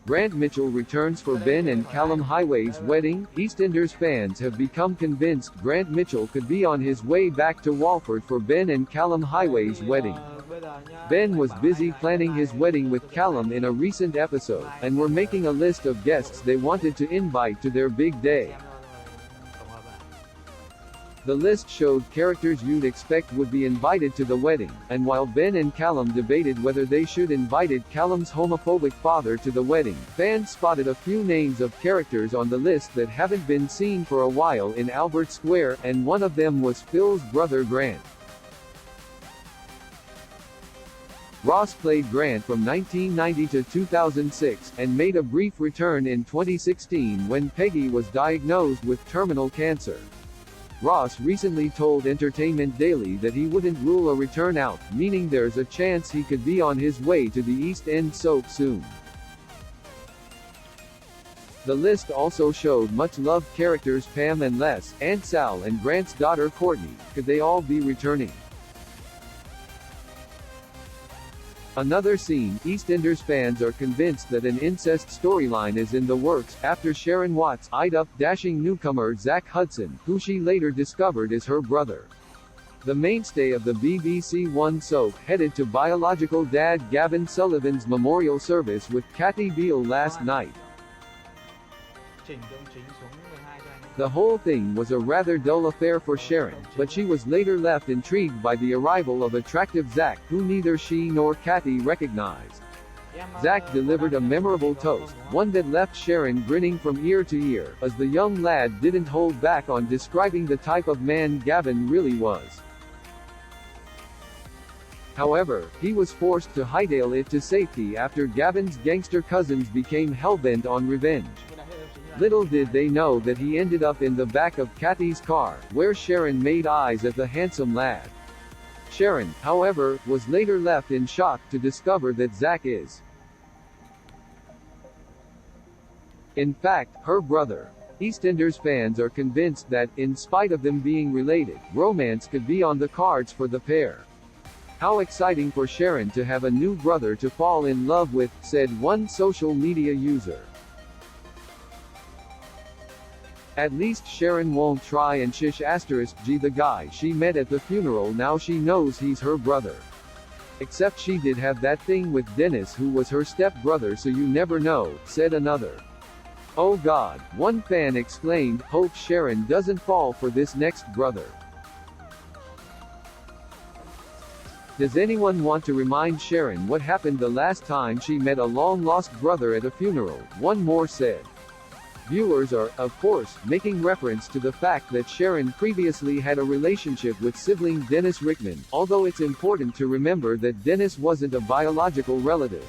Grant Mitchell returns for Ben and Callum Highway's wedding. EastEnders fans have become convinced Grant Mitchell could be on his way back to Walford for Ben and Callum Highway's wedding. Ben was busy planning his wedding with Callum in a recent episode, and were making a list of guests they wanted to invite to their big day. The list showed characters you'd expect would be invited to the wedding, and while Ben and Callum debated whether they should invited Callum's homophobic father to the wedding, fans spotted a few names of characters on the list that haven't been seen for a while in Albert Square, and one of them was Phil's brother Grant. Ross played Grant from 1990 to 2006, and made a brief return in 2016 when Peggy was diagnosed with terminal cancer. Ross recently told Entertainment Daily that he wouldn't rule a return out, meaning there's a chance he could be on his way to the East End soap soon. The list also showed much-loved characters Pam and Les, Aunt Sal and Grant's daughter Courtney. Could they all be returning? Another scene, EastEnders fans are convinced that an incest storyline is in the works, after Sharon Watts eyed up dashing newcomer Zack Hudson, who she later discovered is her brother. The mainstay of the BBC One soap headed to biological dad Gavin Sullivan's memorial service with Kathy Beale last night. The whole thing was a rather dull affair for Sharon, but she was later left intrigued by the arrival of attractive Zack, who neither she nor Kathy recognized. Zack delivered a memorable toast, one that left Sharon grinning from ear to ear, as the young lad didn't hold back on describing the type of man Gavin really was. However, he was forced to hightail it to safety after Gavin's gangster cousins became hellbent on revenge. Little did they know that he ended up in the back of Kathy's car, where Sharon made eyes at the handsome lad. Sharon, however, was later left in shock to discover that Zack is, in fact, her brother. EastEnders fans are convinced that, in spite of them being related, romance could be on the cards for the pair. How exciting for Sharon to have a new brother to fall in love with, said one social media user. At least Sharon won't try and shish *G the guy she met at the funeral now she knows he's her brother. Except she did have that thing with Dennis who was her step-brother, so you never know, said another. Oh God, one fan exclaimed, hope Sharon doesn't fall for this next brother. Does anyone want to remind Sharon what happened the last time she met a long-lost brother at a funeral? One more said. Viewers are, of course, making reference to the fact that Sharon previously had a relationship with sibling Dennis Rickman, although it's important to remember that Dennis wasn't a biological relative.